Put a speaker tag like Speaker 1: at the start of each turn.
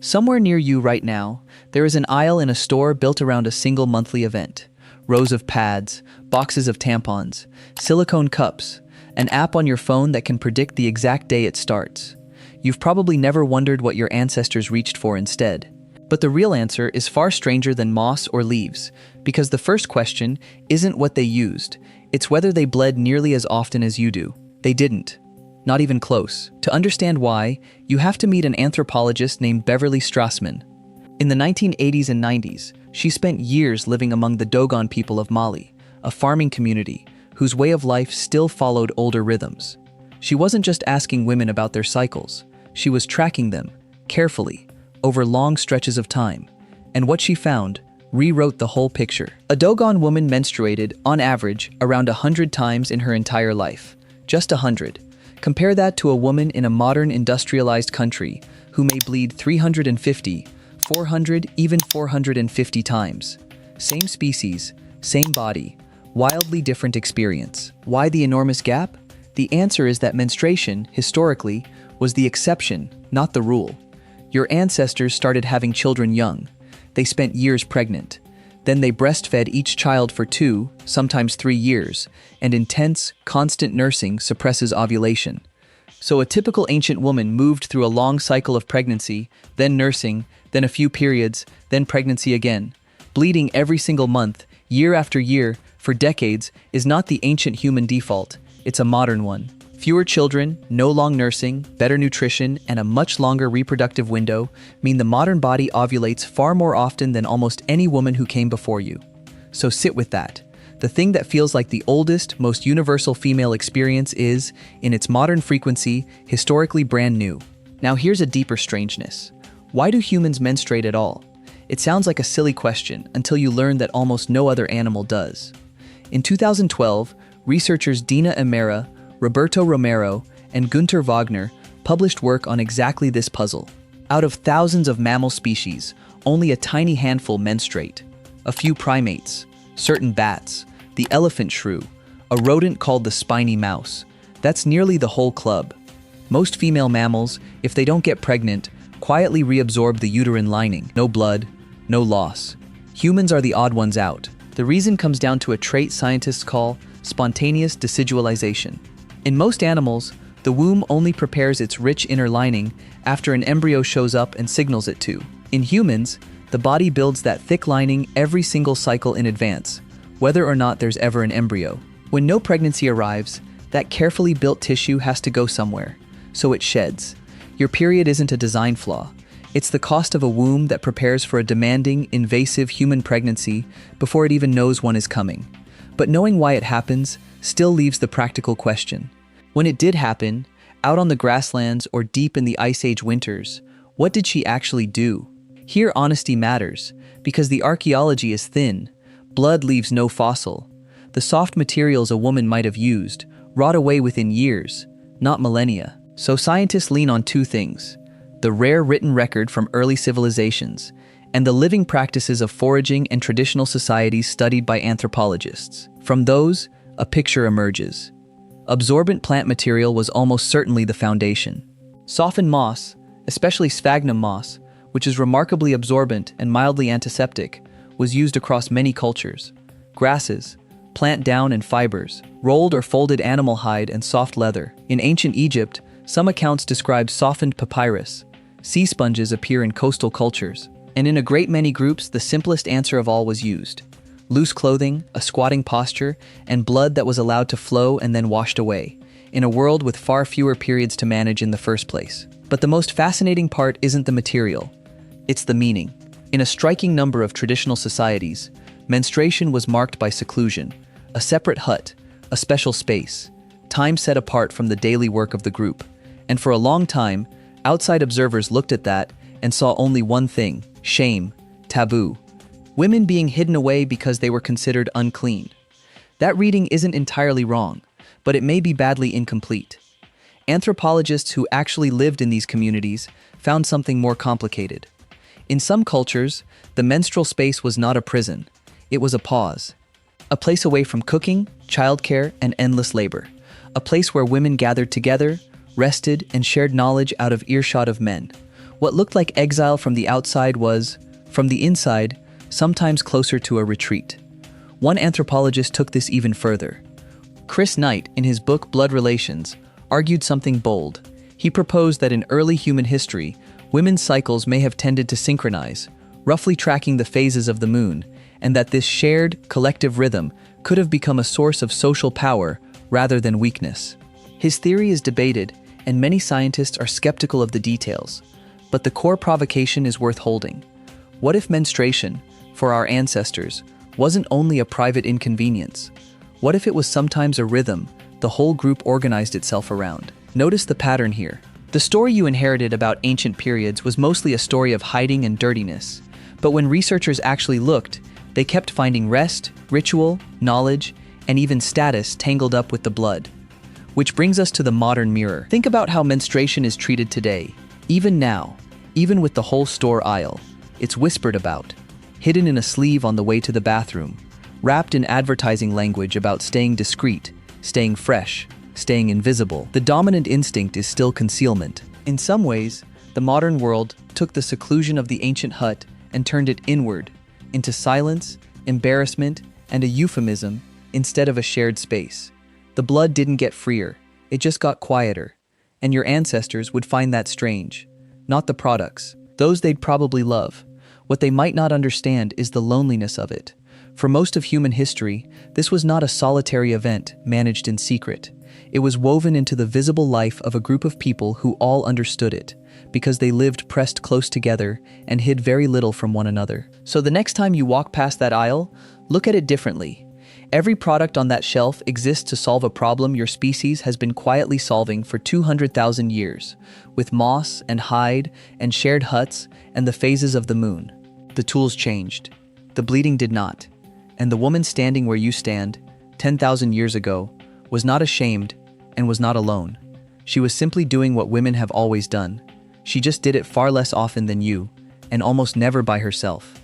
Speaker 1: Somewhere near you right now, there is an aisle in a store built around a single monthly event. Rows of pads, boxes of tampons, silicone cups, an app on your phone that can predict the exact day it starts. You've probably never wondered what your ancestors reached for instead. But the real answer is far stranger than moss or leaves, because the first question isn't what they used, it's whether they bled nearly as often as you do. They didn't. Not even close. To understand why, you have to meet an anthropologist named Beverly Strassmann. In the 1980s and 90s, she spent years living among the Dogon people of Mali, a farming community whose way of life still followed older rhythms. She wasn't just asking women about their cycles, she was tracking them, carefully, over long stretches of time. And what she found rewrote the whole picture. A Dogon woman menstruated, on average, around 100 times in her entire life. Just 100. Compare that to a woman in a modern industrialized country who may bleed 350, 400, even 450 times. Same species, same body, wildly different experience. Why the enormous gap? The answer is that menstruation, historically, was the exception, not the rule. Your ancestors started having children young. They spent years pregnant. Then they breastfed each child for 2, sometimes 3 years, and intense, constant nursing suppresses ovulation. So a typical ancient woman moved through a long cycle of pregnancy, then nursing, then a few periods, then pregnancy again. Bleeding every single month, year after year, for decades, is not the ancient human default, it's a modern one. Fewer children, no long nursing, better nutrition, and a much longer reproductive window mean the modern body ovulates far more often than almost any woman who came before you. So sit with that. The thing that feels like the oldest, most universal female experience is, in its modern frequency, historically brand new. Now here's a deeper strangeness. Why do humans menstruate at all? It sounds like a silly question until you learn that almost no other animal does. In 2012, researchers Deena Emera, Roberto Romero, and Günter Wagner published work on exactly this puzzle. Out of thousands of mammal species, only a tiny handful menstruate. A few primates, certain bats, the elephant shrew, a rodent called the spiny mouse. That's nearly the whole club. Most female mammals, if they don't get pregnant, quietly reabsorb the uterine lining. No blood, no loss. Humans are the odd ones out. The reason comes down to a trait scientists call spontaneous decidualization. In most animals, the womb only prepares its rich inner lining after an embryo shows up and signals it to. In humans, the body builds that thick lining every single cycle in advance, whether or not there's ever an embryo. When no pregnancy arrives, that carefully built tissue has to go somewhere, so it sheds. Your period isn't a design flaw. It's the cost of a womb that prepares for a demanding, invasive human pregnancy before it even knows one is coming. But knowing why it happens still leaves the practical question. When it did happen, out on the grasslands or deep in the Ice Age winters, what did she actually do? Here honesty matters, because the archaeology is thin. Blood leaves no fossil. The soft materials a woman might have used rot away within years, not millennia. So scientists lean on two things: the rare written record from early civilizations, and the living practices of foraging and traditional societies studied by anthropologists. From those, a picture emerges. Absorbent plant material was almost certainly the foundation. Softened moss, especially sphagnum moss, which is remarkably absorbent and mildly antiseptic, was used across many cultures. Grasses, plant down and fibers, rolled or folded animal hide and soft leather. In ancient Egypt, some accounts describe softened papyrus. Sea sponges appear in coastal cultures. And in a great many groups, the simplest answer of all was used. Loose clothing, a squatting posture, and blood that was allowed to flow and then washed away, in a world with far fewer periods to manage in the first place. But the most fascinating part isn't the material, it's the meaning. In a striking number of traditional societies, menstruation was marked by seclusion, a separate hut, a special space, time set apart from the daily work of the group. And for a long time, outside observers looked at that and saw only one thing: shame, taboo. Women being hidden away because they were considered unclean. That reading isn't entirely wrong, but it may be badly incomplete. Anthropologists who actually lived in these communities found something more complicated. In some cultures, the menstrual space was not a prison. It was a pause. A place away from cooking, childcare, and endless labor. A place where women gathered together, rested, and shared knowledge out of earshot of men. What looked like exile from the outside was, from the inside, sometimes closer to a retreat. One anthropologist took this even further. Chris Knight, in his book Blood Relations, argued something bold. He proposed that in early human history, women's cycles may have tended to synchronize, roughly tracking the phases of the moon, and that this shared, collective rhythm could have become a source of social power rather than weakness. His theory is debated, and many scientists are skeptical of the details, but the core provocation is worth holding. What if menstruation, for our ancestors, wasn't only a private inconvenience? What if it was sometimes a rhythm the whole group organized itself around? Notice the pattern here. The story you inherited about ancient periods was mostly a story of hiding and dirtiness, but when researchers actually looked, they kept finding rest, ritual, knowledge, and even status tangled up with the blood. Which brings us to the modern mirror. Think about how menstruation is treated today. Even now, even with the whole store aisle, it's whispered about, hidden in a sleeve on the way to the bathroom, wrapped in advertising language about staying discreet, staying fresh, staying invisible. The dominant instinct is still concealment. In some ways, the modern world took the seclusion of the ancient hut and turned it inward, into silence, embarrassment, and a euphemism instead of a shared space. The blood didn't get freer, it just got quieter, and your ancestors would find that strange. Not the products, those they'd probably love. What they might not understand is the loneliness of it. For most of human history, this was not a solitary event managed in secret. It was woven into the visible life of a group of people who all understood it, because they lived pressed close together and hid very little from one another. So the next time you walk past that aisle, look at it differently. Every product on that shelf exists to solve a problem your species has been quietly solving for 200,000 years, with moss and hide and shared huts and the phases of the moon. The tools changed. The bleeding did not. And the woman standing where you stand, 10,000 years ago, was not ashamed and was not alone. She was simply doing what women have always done. She just did it far less often than you, and almost never by herself.